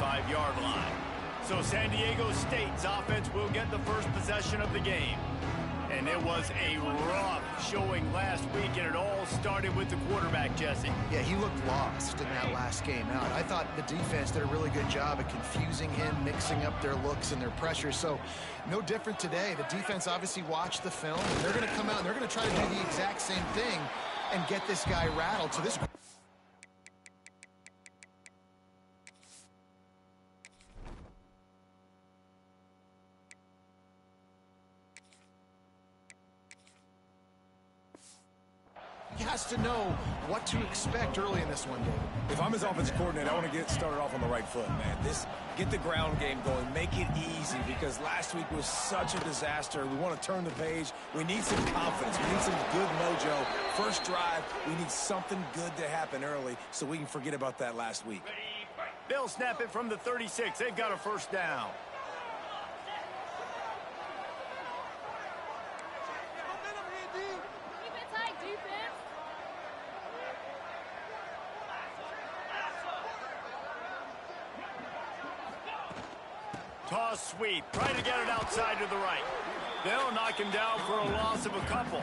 75-yard line. So San Diego State's offense will get the first possession of the game. And it was a rough showing last week, and it all started with the quarterback, Jesse. Yeah, he looked lost in that last game out. I thought the defense did a really good job of confusing him, mixing up their looks and their pressure. So no different today. The defense obviously watched the film, and they're going to come out and they're going to try to do the exact same thing and get this guy rattled. So this he has to know what to expect early in this one, David. If I'm his offensive coordinator, I want to get started off on the right foot, man. Get the ground game going, make it easy, because last week was such a disaster. We want to turn the page. We need some confidence. We need some good mojo. First drive, we need something good to happen early so we can forget about that last week. They'll snap it from the 36. They've got a first down. Toss sweep, try to get it outside to the right. They'll knock him down for a loss of a couple.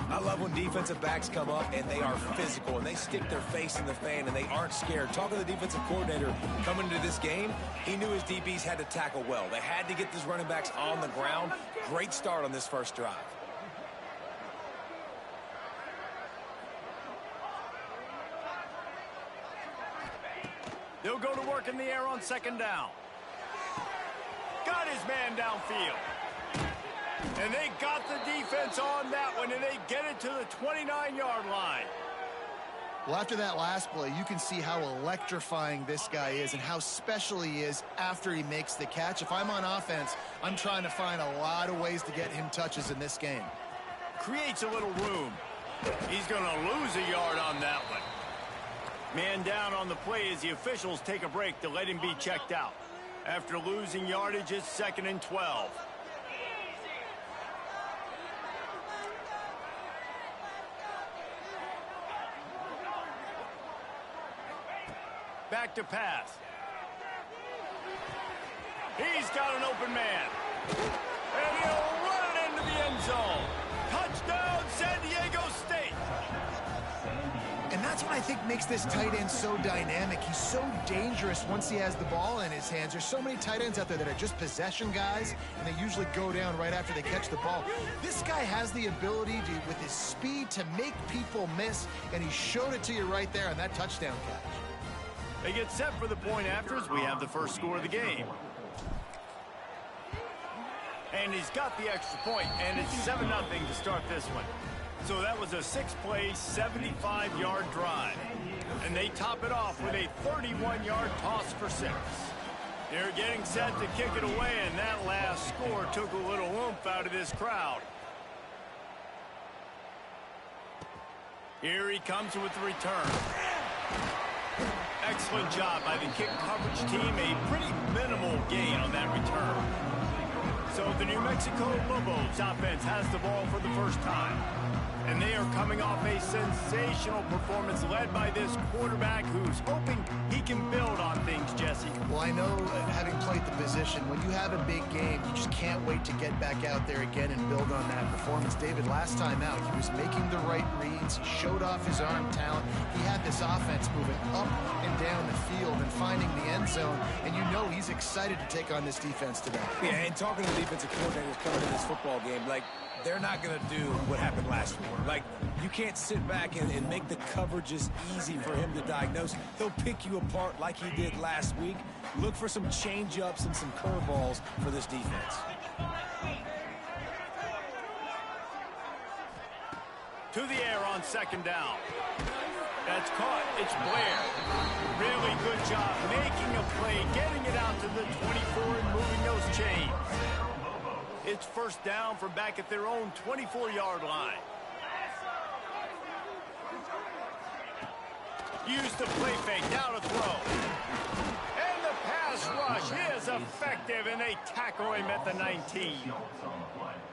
I love when defensive backs come up and they are physical and they stick their face in the fan and they aren't scared. Talking to the defensive coordinator coming into this game, he knew his DBs had to tackle well. They had to get these running backs on the ground. Great start on this first drive. They'll go to work in the air on second down. Got his man downfield. And they got the defense on that one, and they get it to the 29-yard line. Well, after that last play, you can see how electrifying this guy is and how special he is after he makes the catch. If I'm on offense, I'm trying to find a lot of ways to get him touches in this game. Creates a little room. He's going to lose a yard on that one. Man down on the play as the officials take a break to let him be checked out. After losing yardage, it's 2nd and 12. Back to pass. He's got an open man. And he'll run it into the end zone. Touchdown, San Diego State. And that's what I think makes this tight end so dynamic. He's so dangerous once he has the ball in his hands. There's so many tight ends out there that are just possession guys, and they usually go down right after they catch the ball. This guy has the ability to, with his speed, to make people miss, and he showed it to you right there on that touchdown catch. They get set for the point after as we have the first score of the game. And he's got the extra point, and it's 7-0 to start this one. So that was a 6-play, 75-yard drive. And they top it off with a 31-yard toss for 6. They're getting set to kick it away, and that last score took a little oomph out of this crowd. Here he comes with the return. Excellent job by the kick coverage team. A pretty minimal gain on that return. So the New Mexico Lobos offense has the ball for the first time. And they are coming off a sensational performance led by this quarterback who's hoping he can build on things, Jesse. Well, I know, having played the position, when you have a big game, you just can't wait to get back out there again and build on that performance. David, last time out, he was making the right reads. He showed off his arm talent. He had this offense moving up and down the field and finding the end zone. And you know he's excited to take on this defense today. Yeah, and talking to the defensive coordinators coming to this football game, like, they're not going to do what happened last week. Like, you can't sit back and make the coverages easy for him to diagnose. He'll pick you apart like he did last week. Look for some change-ups and some curveballs for this defense. To the air on second down. That's caught. It's Blair. Really good job making a play, getting it out to the 24 and moving those chains. It's first down from back at their own 24-yard line. Use the play fake, now to throw. And the pass rush is effective, and they tackle him at the 19.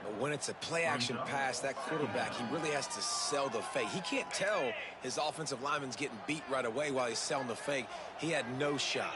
But when it's a play-action pass, that quarterback, he really has to sell the fake. He can't tell his offensive lineman's getting beat right away while he's selling the fake. He had no shot.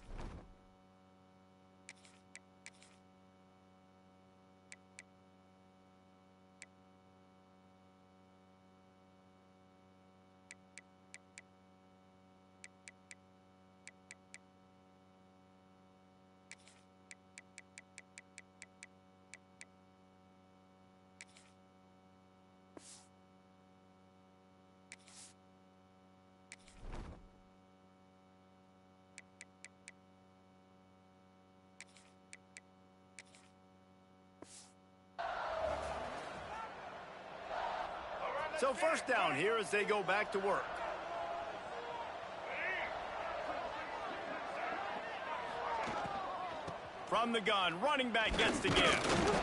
So first down here as they go back to work. From the gun, running back gets the give.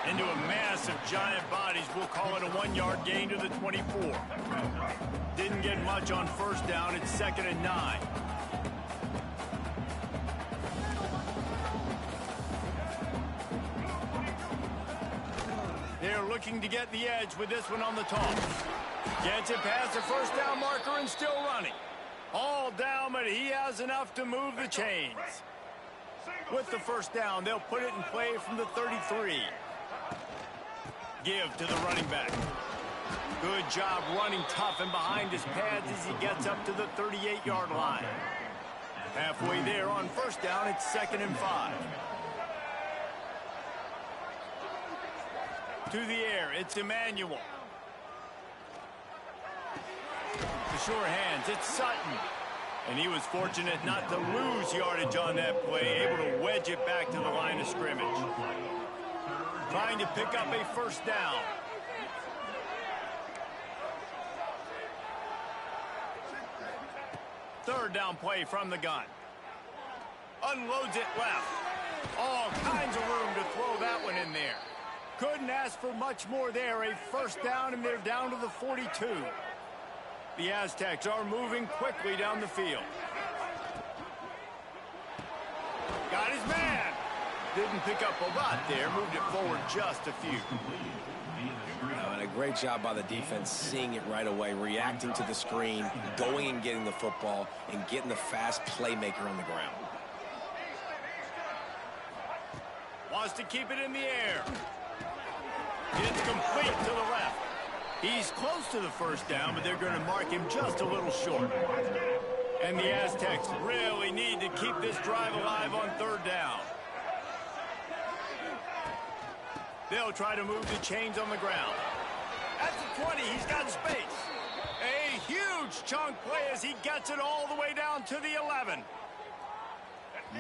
Into a mass of giant bodies, we'll call it a 1-yard gain to the 24. Didn't get much on first down. It's 2nd and 9. They're looking to get the edge with this one on the toss. Gets it past the first down marker and still running. All down, but he has enough to move the chains. With the first down, they'll put it in play from the 33. Give to the running back. Good job running tough and behind his pads as he gets up to the 38-yard line. Halfway there on first down, it's 2nd and 5. To the air, it's Emmanuel. The sure hands, it's Sutton. And he was fortunate not to lose yardage on that play, able to wedge it back to the line of scrimmage. Trying to pick up a first down. Third down play from the gun. Unloads it left. All kinds of room to throw that one in there. Couldn't ask for much more there. A first down, and they're down to the 42. The Aztecs are moving quickly down the field. Got his man. Didn't pick up a lot there. Moved it forward just a few. And a great job by the defense seeing it right away, reacting to the screen, going and getting the football, and getting the fast playmaker on the ground. Wants to keep it in the air. It's complete to the left. He's close to the first down, but they're going to mark him just a little short. And the Aztecs really need to keep this drive alive on third down. They'll try to move the chains on the ground. At the 20, he's got space. A huge chunk play as he gets it all the way down to the 11.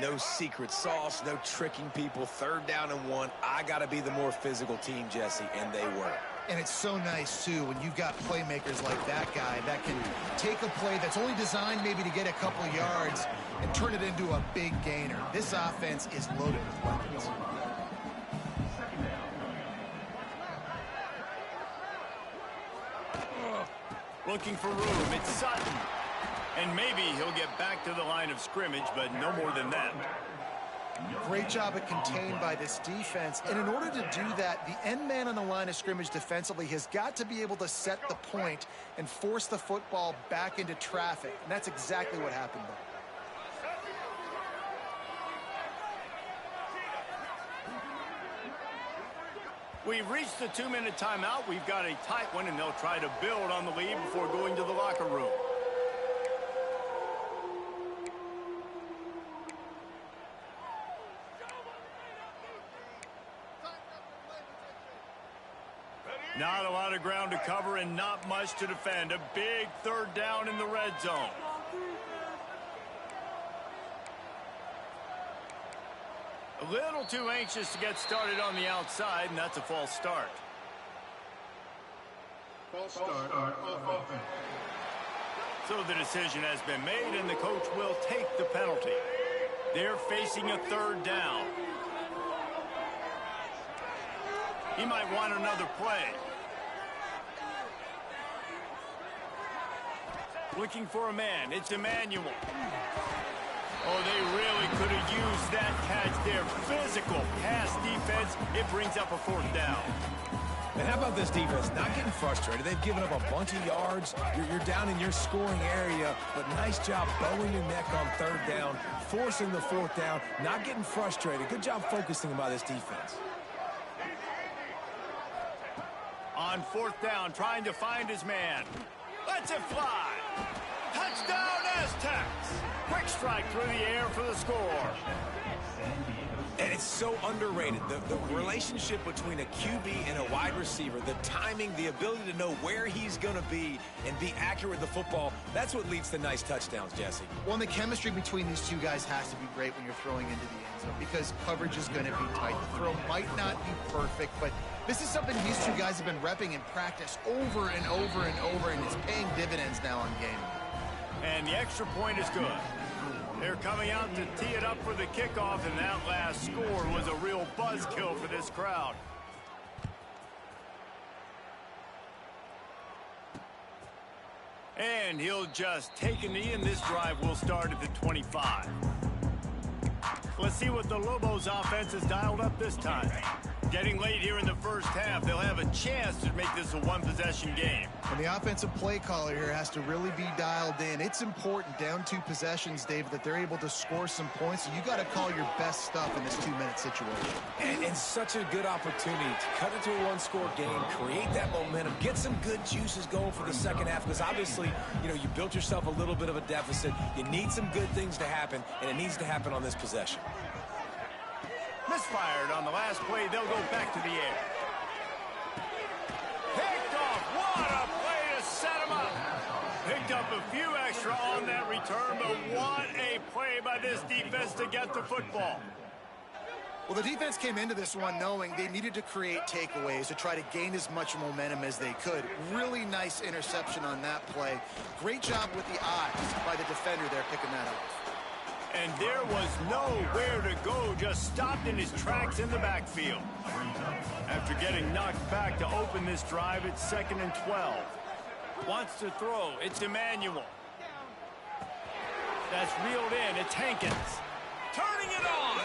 No secret sauce, no tricking people. Third down and 1. I got to be the more physical team, Jesse, and they were. And it's so nice, too, when you've got playmakers like that guy that can take a play that's only designed maybe to get a couple yards and turn it into a big gainer. This offense is loaded with weapons. Looking for room, it's Sutton. And maybe he'll get back to the line of scrimmage, but no more than that. Great job at contained by this defense. And in order to do that, the end man on the line of scrimmage defensively has got to be able to set the point and force the football back into traffic. And that's exactly what happened there. We've reached the 2-minute timeout. We've got a tight one, and they'll try to build on the lead before going to the locker room. Not a lot of ground to cover and not much to defend. A big third down in the red zone. A little too anxious to get started on the outside, and that's a false start. False start on offense. So the decision has been made, and the coach will take the penalty. They're facing a third down. He might want another play. Looking for a man. It's Emmanuel. Oh, they really could have used that catch there. Physical pass defense. It brings up a fourth down. And how about this defense? Not getting frustrated. They've given up a bunch of yards. You're down in your scoring area, but nice job bowing your neck on third down, forcing the fourth down, not getting frustrated. Good job focusing by this defense. On fourth down, trying to find his man. Lets it fly. Touchdown, Aztecs. Quick strike through the air for the score. And it's so underrated. The relationship between a QB and a wide receiver, the timing, the ability to know where he's going to be and be accurate with the football, that's what leads to nice touchdowns, Jesse. Well, and the chemistry between these two guys has to be great when you're throwing into the end zone because coverage is going to be tight. The throw might not be perfect, but this is something these two guys have been repping in practice over and over and over, and it's paying dividends now on game. And the extra point is good. They're coming out to tee it up for the kickoff, and that last score was a real buzzkill for this crowd. And he'll just take a knee, and this drive will start at the 25. Let's see what the Lobos offense has dialed up this time. Getting late here in the first half, they'll have a chance to make this a one-possession game. And the offensive play caller here has to really be dialed in. It's important, down 2 possessions, Dave, that they're able to score some points. So you got to call your best stuff in this 2-minute situation. And such a good opportunity to cut it to a one-score game, create that momentum, get some good juices going for the second half, because obviously, you know, you built yourself a little bit of a deficit. You need some good things to happen, and it needs to happen on this possession. Misfired on the last play. They'll go back to the air. Picked off. What a play to set him up. Picked up a few extra on that return, but what a play by this defense to get the football. Well, the defense came into this one knowing they needed to create takeaways to try to gain as much momentum as they could. Really nice interception on that play. Great job with the eyes by the defender there picking that up. And there was nowhere to go, just stopped in his tracks in the backfield. After getting knocked back to open this drive, it's 2nd and 12. Wants to throw, it's Emmanuel. That's reeled in, it's Hankins. Turning it on!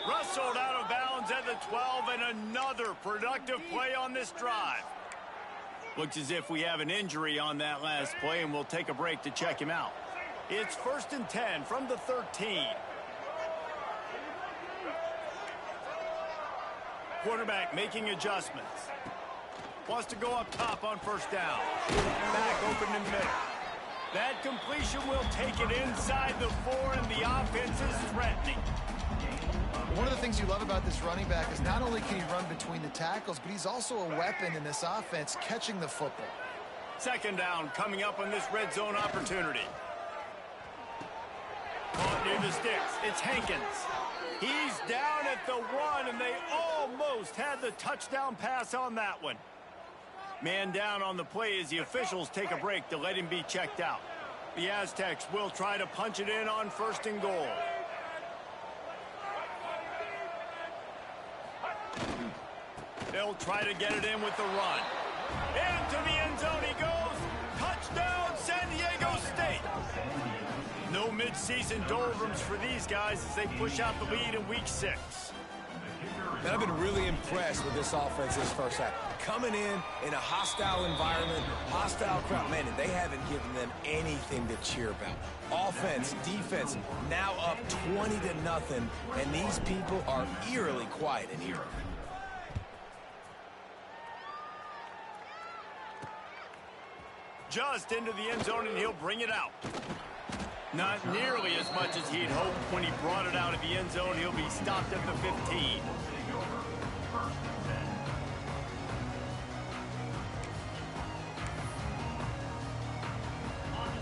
Rustled out of bounds at the 12, and another productive play on this drive. Looks as if we have an injury on that last play, and we'll take a break to check him out. It's 1st and 10 from the 13. Quarterback making adjustments. Wants to go up top on 1st down. Back open in middle. That completion will take it inside the 4, and the offense is threatening. One of the things you love about this running back is not only can he run between the tackles, but he's also a weapon in this offense catching the football. 2nd down coming up on this red zone opportunity. Caught near the sticks. It's Hankins. He's down at the 1, and they almost had the touchdown pass on that one. Man down on the play as the officials take a break to let him be checked out. The Aztecs will try to punch it in on 1st and goal. They'll try to get it in with the run. Into the end zone he goes. Touchdown, San Diego State. No midseason doldrums for these guys as they push out the lead in week 6. Man, I've been really impressed with this offense this first half. Coming in a hostile environment, hostile crowd, man, and they haven't given them anything to cheer about. Offense, defense, now up 20-0, and these people are eerily quiet in here. Just into the end zone, and he'll bring it out. Not nearly as much as he'd hoped when he brought it out of the end zone. He'll be stopped at the 15.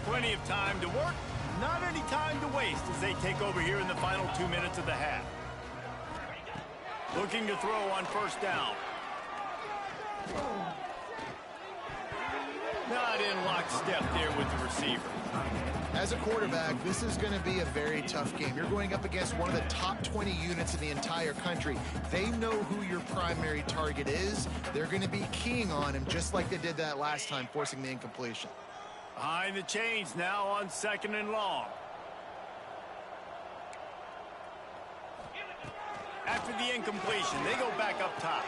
Plenty of time to work, not any time to waste as they take over here in the final 2 minutes of the half. Looking to throw on 1st down. Not in lockstep there with the receiver. As a quarterback, this is going to be a very tough game. You're going up against one of the top 20 units in the entire country. They know who your primary target is. They're going to be keying on him just like they did that last time, forcing the incompletion. Behind the chains now on 2nd and long. After the incompletion, they go back up top.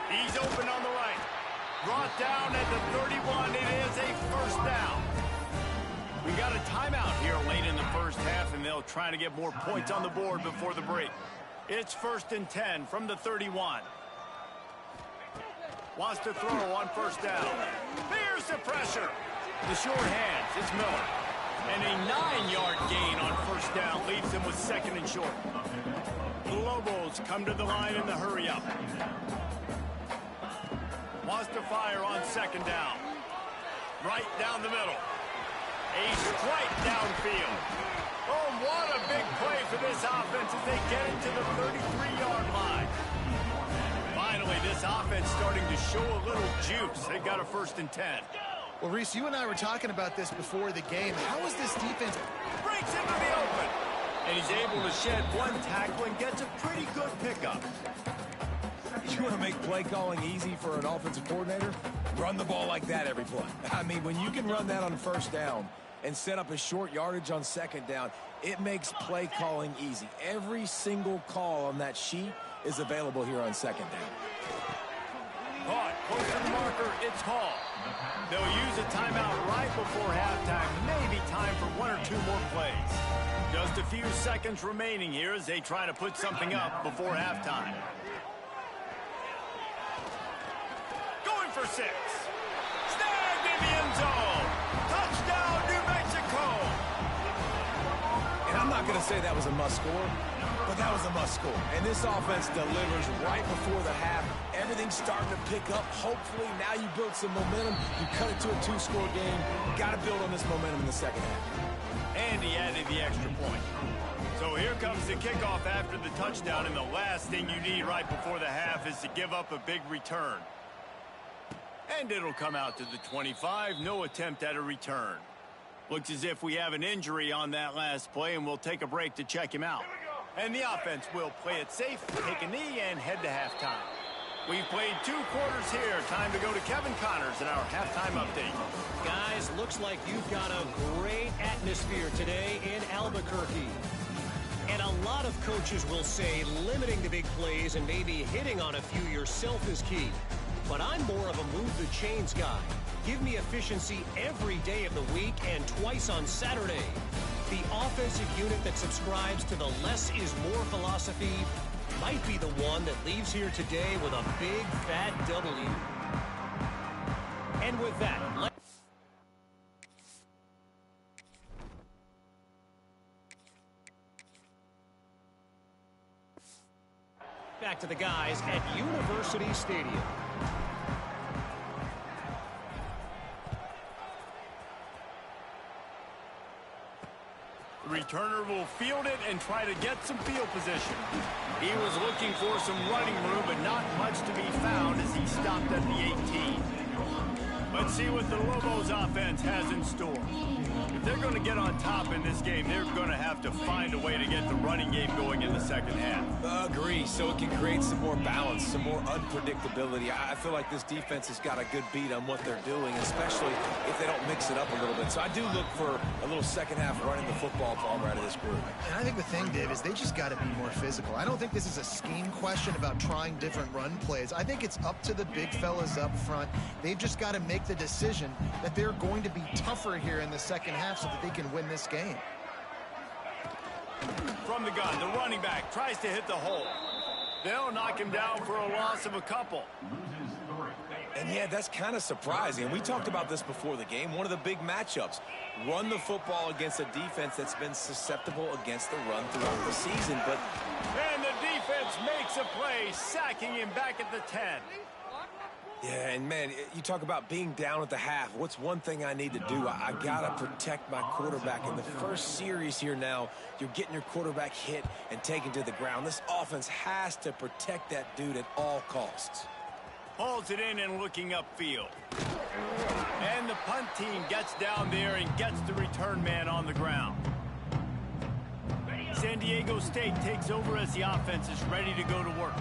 He's open on the right. Brought down at the 31. It is a 1st down. We got a timeout here late in the first half, and they'll try to get more points on the board before the break. It's 1st and 10 from the 31. Wants to throw on 1st down. There's the pressure. The short hands, it's Miller. And a 9-yard gain on 1st down leaves him with 2nd and short. Lobos come to the line in the hurry-up. Wants to fire on second down. Right down the middle. A strike downfield. Oh, what a big play for this offense as they get into the 33-yard line. Finally, this offense starting to show a little juice. They got a 1st and 10. Well, Reese, you and I were talking about this before the game. How is this defense? Breaks into the open. And he's able to shed one tackle and gets a pretty good pickup. You want to make play calling easy for an offensive coordinator? Run the ball like that every play. I mean, when you can run that on 1st down and set up a short yardage on 2nd down, it makes play calling easy. Every single call on that sheet is available here on 2nd down. Caught, close to the marker, it's Hall. They'll use a timeout right before halftime. Maybe time for 1 or 2 more plays. Just a few seconds remaining here as they try to put something up before halftime. Going for 6. Snagged in the end zone. Touchdown, New Mexico. And I'm not going to say that was a must score, but that was a must score. And this offense delivers right before the half. Everything's starting to pick up. Hopefully, now you build some momentum. You cut it to a 2-score game. Got to build on this momentum in the second half. And he added the extra point. So here comes the kickoff after the touchdown, and the last thing you need right before the half is to give up a big return. And it'll come out to the 25. No attempt at a return. Looks as if we have an injury on that last play, and we'll take a break to check him out. And the offense will play it safe, take a knee, and head to halftime. We've played 2 quarters here. Time to go to Kevin Connors in our halftime update. Guys, looks like you've got a great atmosphere today in Albuquerque. And a lot of coaches will say limiting the big plays and maybe hitting on a few yourself is key. But I'm more of a move the chains guy. Give me efficiency every day of the week and twice on Saturday. The offensive unit that subscribes to the less is more philosophy might be the one that leaves here today with a big fat W. And with that, back to the guys at University Stadium. The returner will field it and try to get some field position. He was looking for some running room, but not much to be found as he stopped at the 18. Let's see what the Lobos offense has in store. If they're going to get on top in this game, they're going to have to find a way to get the running game going in the second half. Agree, so it can create some more balance, some more unpredictability. I feel like this defense has got a good beat on what they're doing, especially if they don't mix it up a little bit. So I do look for a little second half running the football bomber out of this group. And I think the thing, Dave, is they just got to be more physical. I don't think this is a scheme question about trying different run plays. I think it's up to the big fellas up front. They've just got to make the decision that they're going to be tougher here in the second half so that they can win this game. From the gun, the running back tries to hit the hole. They'll knock him down for a loss of a couple. And yeah, that's kind of surprising. We talked about this before the game. One of the big matchups. Run the football against a defense that's been susceptible against the run throughout the season. And the defense makes a play, sacking him back at the 10. Yeah, and man, you talk about being down at the half. What's one thing I need to do? I got to protect my quarterback. In the first series here now, you're getting your quarterback hit and taken to the ground. This offense has to protect that dude at all costs. Hauls it in and looking upfield. And the punt team gets down there and gets the return man on the ground. San Diego State takes over as the offense is ready to go to work.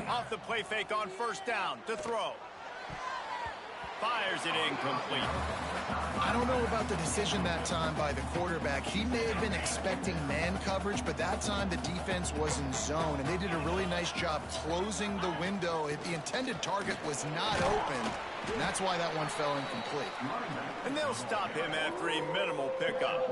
Off the play fake on first down to throw. Fires it incomplete. I don't know about the decision that time by the quarterback. He may have been expecting man coverage, but that time the defense was in zone, and they did a really nice job closing the window. The intended target was not open, and that's why that one fell incomplete. And they'll stop him after a minimal pickup.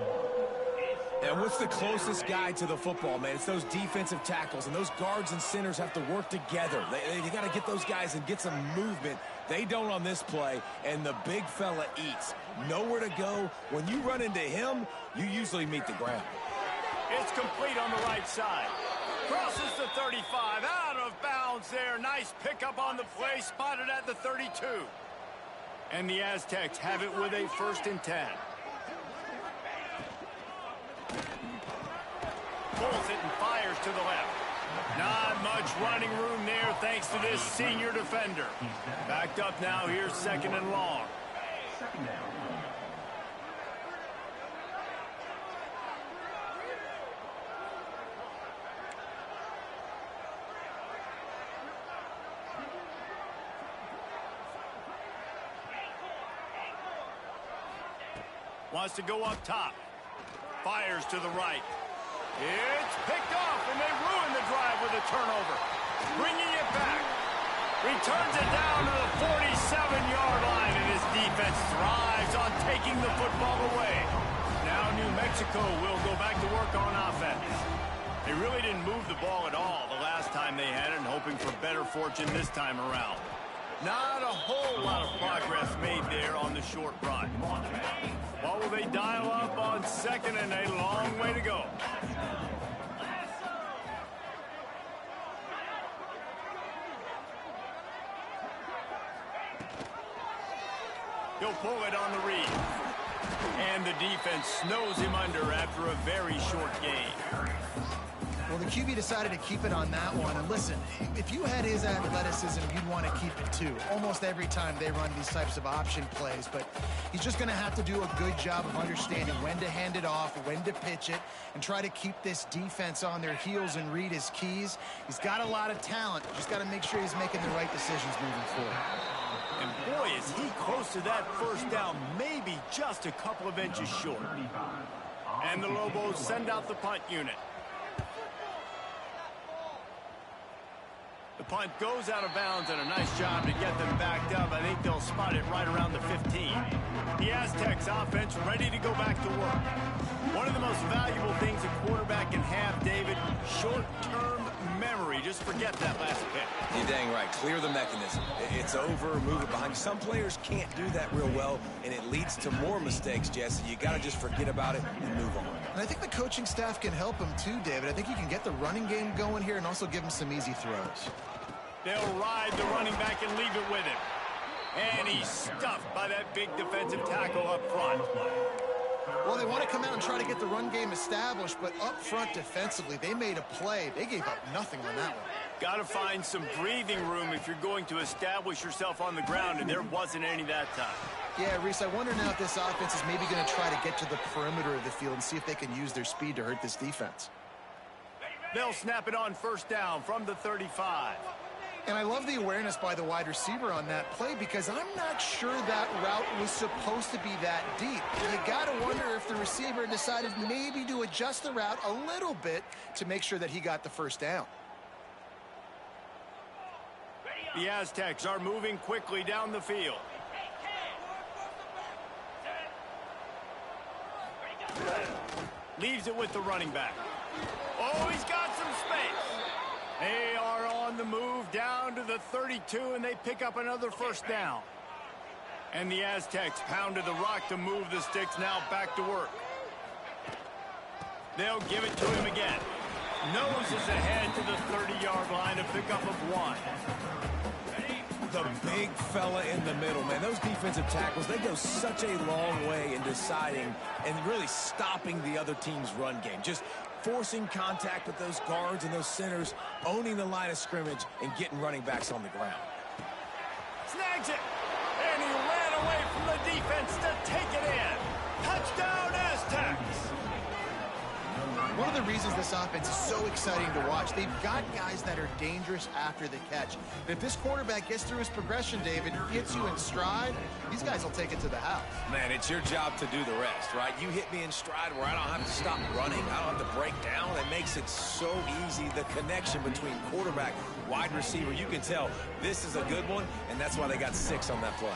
And what's the closest guy to the football, man? It's those defensive tackles, and those guards and centers have to work together. They got to get those guys and get some movement. They don't on this play, and the big fella eats. Nowhere to go. When you run into him, you usually meet the ground. It's complete on the right side. Crosses the 35, out of bounds there. Nice pickup on the play, spotted at the 32. And the Aztecs have it with a 1st and 10. Pulls it and fires to the left. Not much running room there thanks to this senior defender. Backed up now, here's 2nd and long. Wants to go up top. Fires to the right. It's picked off, and they ruin the drive with a turnover. Bringing it back. Returns it down to the 47-yard line, and his defense thrives on taking the football away. Now New Mexico will go back to work on offense. They really didn't move the ball at all the last time they had it, and hoping for better fortune this time around. Not a whole lot of progress made there on the short run. What will they dial up on 2nd and a long way to go? He'll pull it on the read. And the defense snows him under after a very short game. Well, the QB decided to keep it on that one. And listen, if you had his athleticism, you'd want to keep it too. Almost every time they run these types of option plays. But he's just going to have to do a good job of understanding when to hand it off, when to pitch it, and try to keep this defense on their heels and read his keys. He's got a lot of talent. Just got to make sure he's making the right decisions moving forward. And boy, is he close to that 1st down, maybe just a couple of inches short. And the Lobos send out the punt unit. The punt goes out of bounds, and a nice job to get them backed up. I think they'll spot it right around the 15. The Aztecs offense ready to go back to work. One of the most valuable things a quarterback can have, David, short-term memory. Just forget that last pick. You're dang right. Clear the mechanism. It's over, move it behind. Some players can't do that real well, and it leads to more mistakes, Jesse. You got to just forget about it and move on. And I think the coaching staff can help him too, David. I think he can get the running game going here and also give him some easy throws. They'll ride the running back and leave it with him. And he's stuffed by that big defensive tackle up front. Well, they want to come out and try to get the run game established, but up front defensively, they made a play. They gave up nothing on that one. Got to find some breathing room if you're going to establish yourself on the ground, and there wasn't any that time. Yeah, Reese, I wonder now if this offense is maybe going to try to get to the perimeter of the field and see if they can use their speed to hurt this defense. They'll snap it on 1st down from the 35. And I love the awareness by the wide receiver on that play because I'm not sure that route was supposed to be that deep. You got to wonder if the receiver decided maybe to adjust the route a little bit to make sure that he got the 1st down. The Aztecs are moving quickly down the field. Leaves it with the running back. Oh, he's got some space. They are on the move down to the 32, and they pick up another 1st down. And the Aztecs pounded the rock to move the sticks, now back to work. They'll give it to him again. Noses ahead to the 30-yard line, a pickup of 1. The big fella in the middle, man. Those defensive tackles, they go such a long way in deciding and really stopping the other team's run game. Just forcing contact with those guards and those centers, owning the line of scrimmage, and getting running backs on the ground. Snags it, and he ran away from the defense to take it in. Touchdown, Aztecs! One of the reasons this offense is so exciting to watch, they've got guys that are dangerous after the catch. But if this quarterback gets through his progression, David, gets you in stride, these guys will take it to the house. Man, it's your job to do the rest, right? You hit me in stride where I don't have to stop running. I don't have to break down. It makes it so easy, the connection between quarterback, wide receiver. You can tell this is a good one, and that's why they got 6 on that play.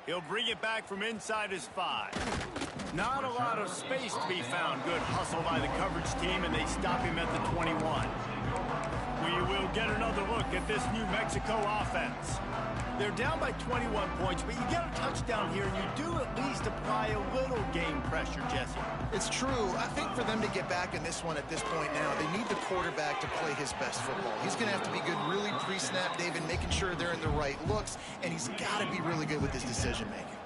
He'll bring it back from inside his 5. Not a lot of space to be found. Good hustle by the coverage team, and they stop him at the 21. We will get another look at this New Mexico offense. They're down by 21 points, but you get a touchdown here, and you do at least apply a little game pressure, Jesse. It's true. I think for them to get back in this one at this point now, they need the quarterback to play his best football. He's going to have to be good really pre-snap, David, making sure they're in the right looks, and he's got to be really good with his decision-making.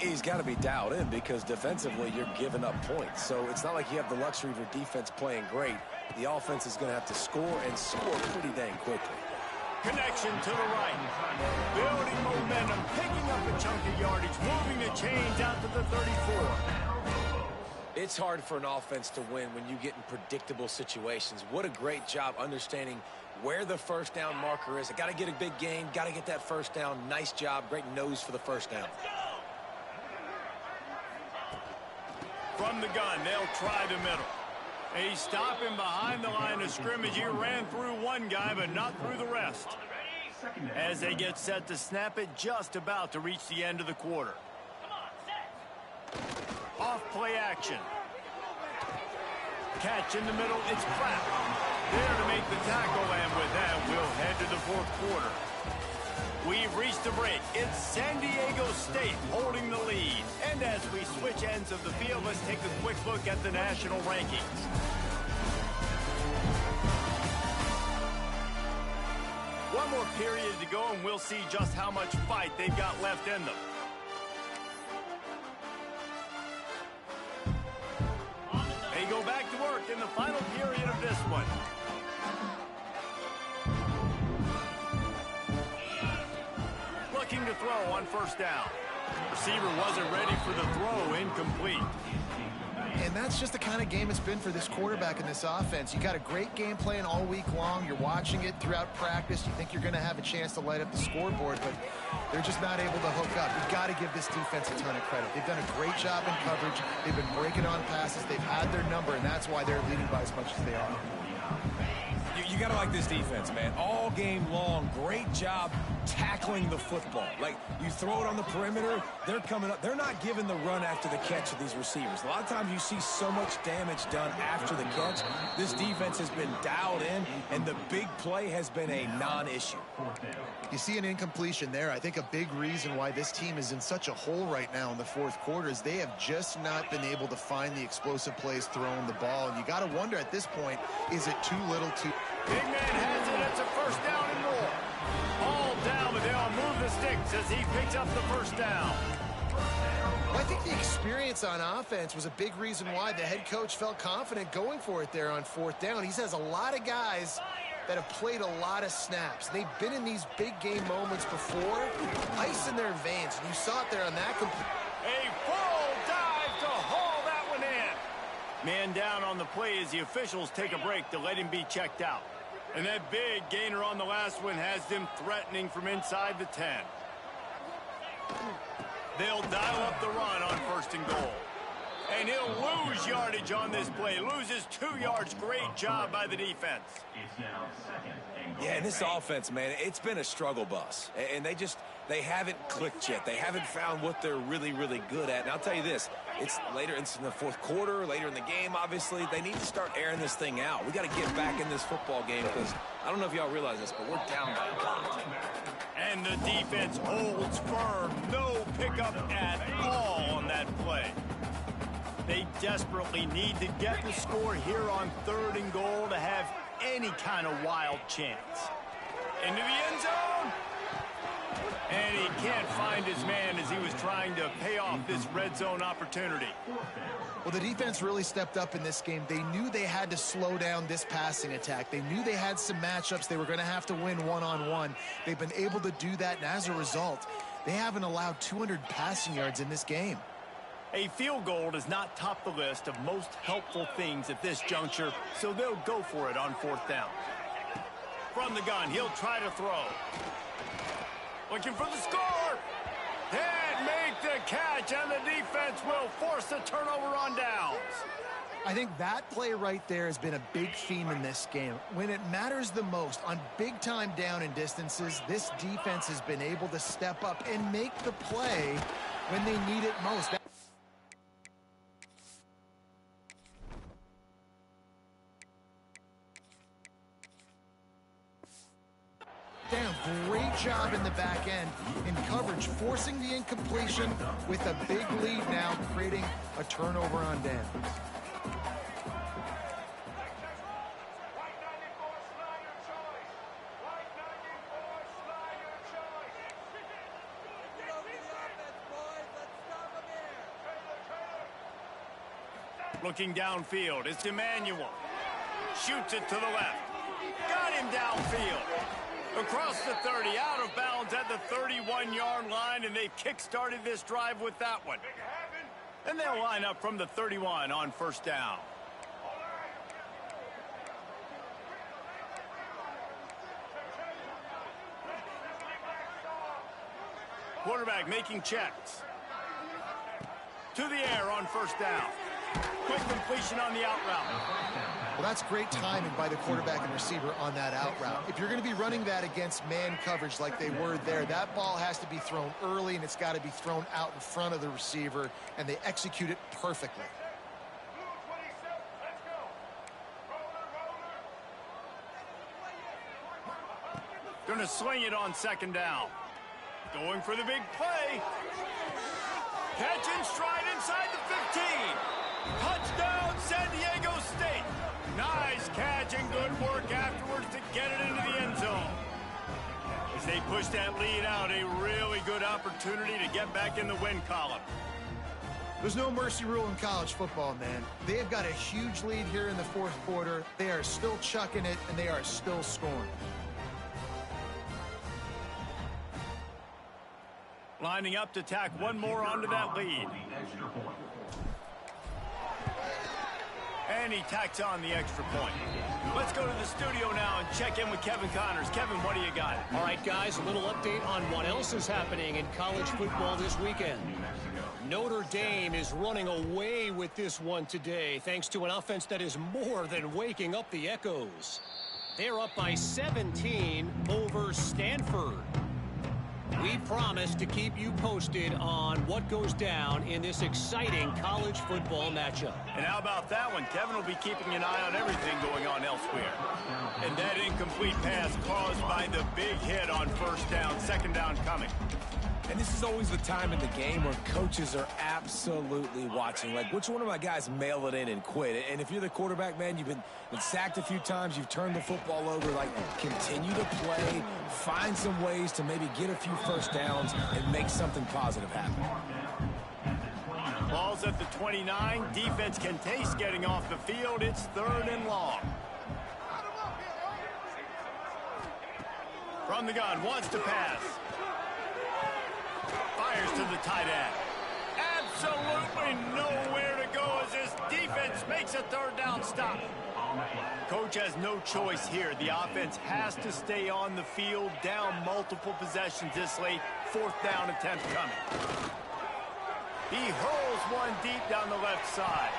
He's got to be dialed in because defensively you're giving up points. So it's not like you have the luxury of your defense playing great. The offense is going to have to score and score pretty dang quickly. Connection to the right. Building momentum, picking up a chunk of yardage, moving the chains out to the 34. It's hard for an offense to win when you get in predictable situations. What a great job understanding where the first down marker is. I got to get a big gain, got to get that first down. Nice job, great nose for the first down. From the gun, they'll try the middle. He's stopping behind the line of scrimmage. He ran through one guy, but not through the rest. As they get set to snap it, just about to reach the end of the quarter. Off play action. Catch in the middle, it's Pratt. There to make the tackle, and with that, we'll head to the fourth quarter. We've reached the break. It's San Diego State holding the lead. And as we switch ends of the field, let's take a quick look at the national rankings. One more period to go, and we'll see just how much fight they've got left in them. They go back to work in the final period of this one. Looking to throw on first down. Receiver wasn't ready for the throw, incomplete. And that's just the kind of game it's been for this quarterback in this offense. You got a great game plan all week long. You're watching it throughout practice. You think you're going to have a chance to light up the scoreboard, but they're just not able to hook up. You've got to give this defense a ton of credit. They've done a great job in coverage. They've been breaking on passes. They've had their number, and that's why they're leading by as much as they are. You got to like this defense, man. All game long, great job tackling the football. Like, you throw it on the perimeter, they're coming up. They're not giving the run after the catch of these receivers. A lot of times you see so much damage done after the catch. This defense has been dialed in, and the big play has been a non-issue. You see an incompletion there. I think a big reason why this team is in such a hole right now in the fourth quarter is they have just not been able to find the explosive plays throwing the ball. And you got to wonder at this point, is it too little too... Big man has it. It's a first down and more. All down, but they'll move the sticks as he picks up the first down. Well, I think the experience on offense was a big reason why the head coach felt confident going for it there on fourth down. He says a lot of guys that have played a lot of snaps. They've been in these big game moments before. Ice in their veins, and you saw it there on that complete. A full dive to haul that one in. Man down on the play as the officials take a break to let him be checked out. And that big gainer on the last one has them threatening from inside the 10. They'll dial up the run on first and goal. And he'll lose yardage on this play. Loses 2 yards. Great job by the defense. Yeah, and this offense, man, it's been a struggle bus. And they haven't clicked yet. They haven't found what they're really, really good at. And I'll tell you this, it's later in the fourth quarter, later in the game, obviously. They need to start airing this thing out. We got to get back in this football game because I don't know if y'all realize this, but we're down by a lot. And the defense holds firm. No pickup at all on that play. They desperately need to get the score here on third and goal to have any kind of wild chance. Into the end zone. And he can't find his man as he was trying to pay off this red zone opportunity. Well, the defense really stepped up in this game. They knew they had to slow down this passing attack. They knew they had some matchups they were going to have to win one-on-one. They've been able to do that, and as a result, they haven't allowed 200 passing yards in this game. A field goal does not top the list of most helpful things at this juncture, so they'll go for it on fourth down. From the gun, he'll try to throw. Looking for the score. And make the catch, and the defense will force the turnover on downs. I think that play right there has been a big theme in this game. When it matters the most, on big-time down and distances, this defense has been able to step up and make the play when they need it most. Damn, great job job in the back end in coverage, forcing the incompletion with a big lead now, creating a turnover on downs. Looking downfield, it's Emmanuel. Shoots it to the left. Got him downfield. Across the 30, out of bounds at the 31-yard line, and they've kick-started this drive with that one. And they'll line up from the 31 on first down. Quarterback making checks. To the air on first down. Quick completion on the out route. Well, that's great timing by the quarterback and receiver on that out route. If you're going to be running that against man coverage like they were there, that ball has to be thrown early, and it's got to be thrown out in front of the receiver, and they execute it perfectly. Going to sling it on second down. Going for the big play. Catch and stride inside the 15. Touchdown, San Diego State. Nice catch and good work afterwards to get it into the end zone. As they push that lead out, a really good opportunity to get back in the win column. There's no mercy rule in college football, man. They've got a huge lead here in the fourth quarter. They are still chucking it, and they are still scoring. Lining up to tack one more onto that lead. And he tacks on the extra point. Let's go to the studio now and check in with Kevin Connors. Kevin, what do you got? All right, guys, a little update on what else is happening in college football this weekend. Notre Dame is running away with this one today, thanks to an offense that is more than waking up the echoes. They're up by 17 over Stanford. We promise to keep you posted on what goes down in this exciting college football matchup. And how about that one? Kevin will be keeping an eye on everything going on elsewhere. And that incomplete pass caused by the big hit on first down, second down coming. And this is always the time in the game where coaches are absolutely watching. Like, which one of my guys mail it in and quit? And if you're the quarterback, man, you've been sacked a few times, you've turned the football over. Like, continue to play, find some ways to maybe get a few first downs and make something positive happen. Ball's at the 29. Defense can taste getting off the field. It's third and long. From the gun, wants to pass. Fires to the tight end. Absolutely nowhere to go as this defense makes a third down stop. Coach has no choice here. The offense has to stay on the field, down multiple possessions this late. Fourth down attempt coming. He hurls one deep down the left side.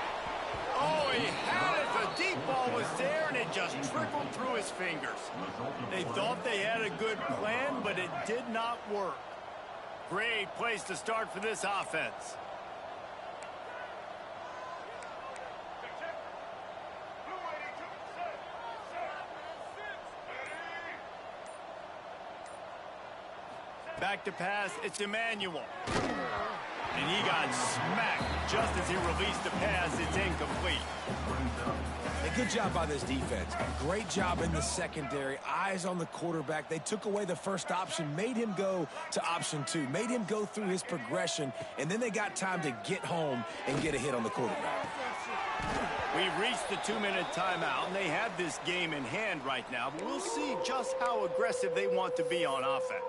Oh, he had it. The deep ball was there, and it just trickled through his fingers. They thought they had a good plan, but it did not work. Great place to start for this offense. Back to pass, it's Emmanuel. And he got smacked just as he released the pass. It's incomplete. A good job by this defense. Great job in the secondary. Eyes on the quarterback. They took away the first option, made him go to option 2, made him go through his progression, and then they got time to get home and get a hit on the quarterback. We've reached the 2-minute timeout, and they have this game in hand right now, but we'll see just how aggressive they want to be on offense.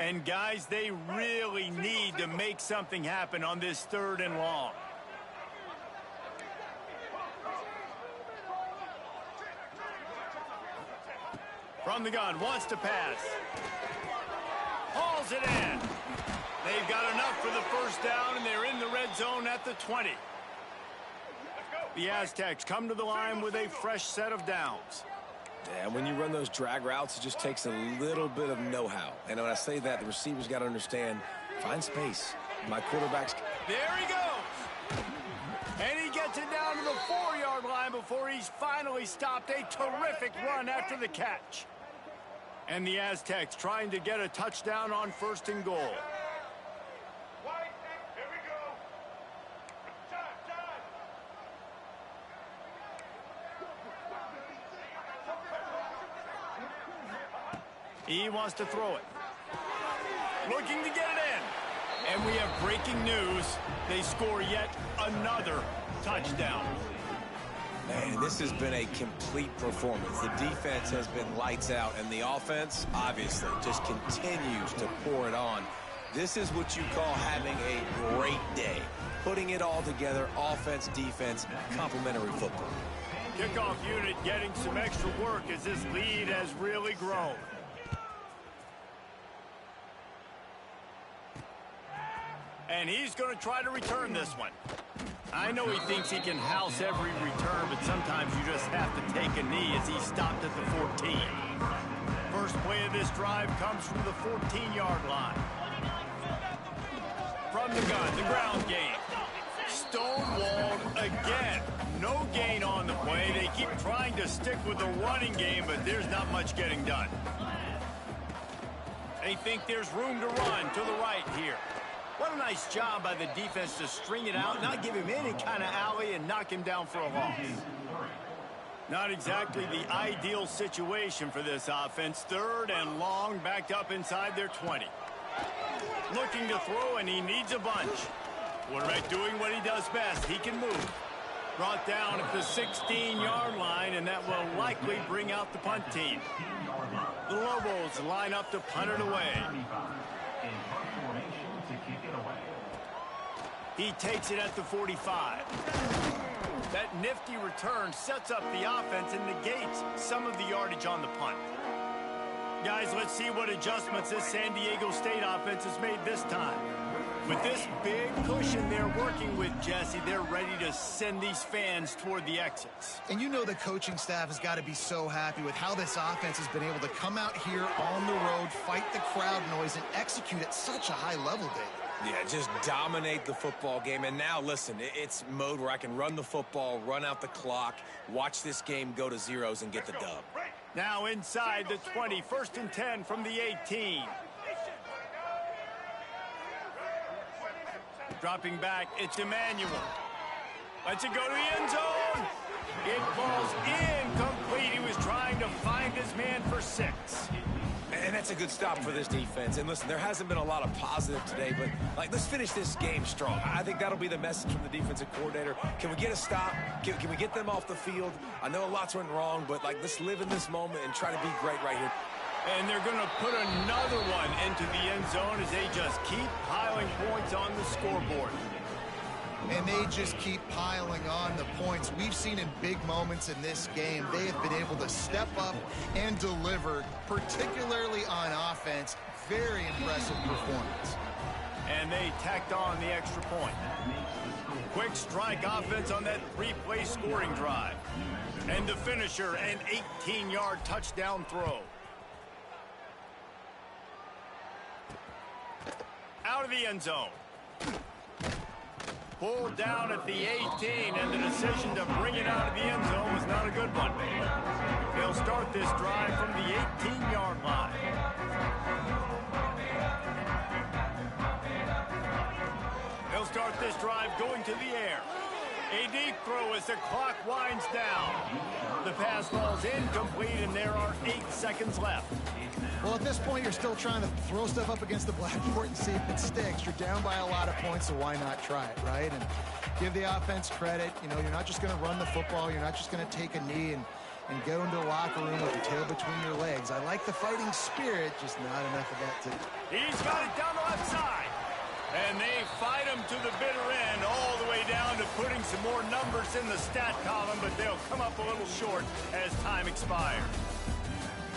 And, guys, they really need to make something happen on this third and long. From the gun, wants to pass. Hauls it in. They've got enough for the first down, and they're in the red zone at the 20. The Aztecs come to the line with a fresh set of downs. Yeah, when you run those drag routes, it just takes a little bit of know-how. And when I say that, the receivers got to understand, find space. My quarterback's... There he goes. And he gets it down to the before he's finally stopped. A terrific run after the catch. And the Aztecs trying to get a touchdown on 1st and goal. Here we go. He wants to throw it. Looking to get it in. And we have breaking news. They score yet another touchdown. Man, this has been a complete performance. The defense has been lights out, and the offense, obviously, just continues to pour it on. This is what you call having a great day. Putting it all together, offense, defense, complementary football. Kickoff unit getting some extra work as this lead has really grown. And he's going to try to return this one. I know he thinks he can house every return, but sometimes you just have to take a knee as he stopped at the 14. First play of this drive comes from the 14-yard line. From the gun, the ground game. Stonewalled again. No gain on the play. They keep trying to stick with the running game, but there's not much getting done. They think there's room to run to the right here. What a nice job by the defense to string it out, not give him any kind of alley, and knock him down for a loss. Not exactly the ideal situation for this offense. 3rd and long, backed up inside their 20. Looking to throw, and he needs a bunch. Quarterback doing what he does best. He can move. Brought down at the 16-yard line, and that will likely bring out the punt team. The Lobos line up to punt it away. He takes it at the 45. That nifty return sets up the offense and negates some of the yardage on the punt. Guys, let's see what adjustments this San Diego State offense has made this time. With this big cushion they're working with, Jesse, they're ready to send these fans toward the exits. And you know the coaching staff has got to be so happy with how this offense has been able to come out here on the road, fight the crowd noise, and execute at such a high level, David. Yeah, just dominate the football game. And now, listen, it's mode where I can run the football, run out the clock, watch this game go to zeros and get the dub. Now inside the 20, 1st and 10 from the 18. Dropping back, it's Emmanuel. Lets it go to the end zone. It falls incomplete. He was trying to find his man for 6. And that's a good stop for this defense. And listen, there hasn't been a lot of positive today, but let's finish this game strong. I think that'll be the message from the defensive coordinator. Can we get a stop? Can we get them off the field? I know lots went wrong, but let's live in this moment and try to be great right here. And they're going to put another one into the end zone as they just keep piling points on the scoreboard. And they just keep piling on the points. We've seen in big moments in this game, they have been able to step up and deliver, particularly on offense. Very impressive performance. And they tacked on the extra point. Quick strike offense on that 3-play scoring drive. And the finisher, an 18-yard touchdown throw. Out of the end zone. Pulled down at the 18, and the decision to bring it out of the end zone was not a good one. They'll start this drive from the 18-yard line. They'll start this drive going to the air. A deep throw as the clock winds down. The pass falls incomplete, and there are 8 seconds left. Well, at this point, you're still trying to throw stuff up against the blackboard and see if it sticks. You're down by a lot of points, so why not try it, right? And give the offense credit. You know, you're not just going to run the football. You're not just going to take a knee and go into the locker room with your tail between your legs. I like the fighting spirit, just not enough of that today. He's got it down the left side. And they fight him to the bitter end, all the way down to putting some more numbers in the stat column, but they'll come up a little short as time expires.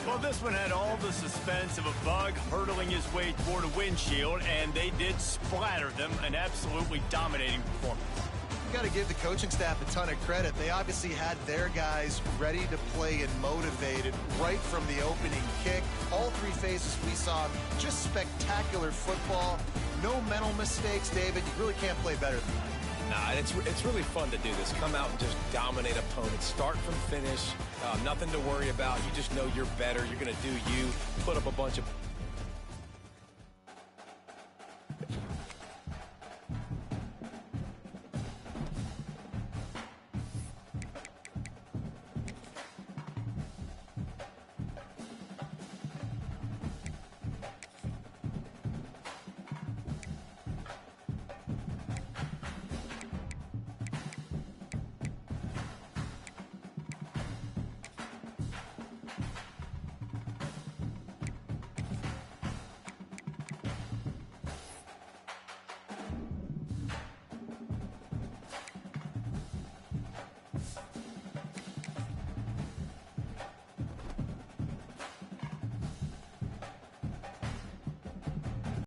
Well, this one had all the suspense of a bug hurtling his way toward a windshield, and they did splatter them, an absolutely dominating performance. You got to give the coaching staff a ton of credit. They obviously had their guys ready to play and motivated right from the opening kick. All 3 phases we saw, just spectacular football. No mental mistakes, David. You really can't play better than that. Nah, and it's really fun to do this. Come out and just dominate opponents. Start from finish. Nothing to worry about. You just know you're better. You're going to do you. Put up a bunch of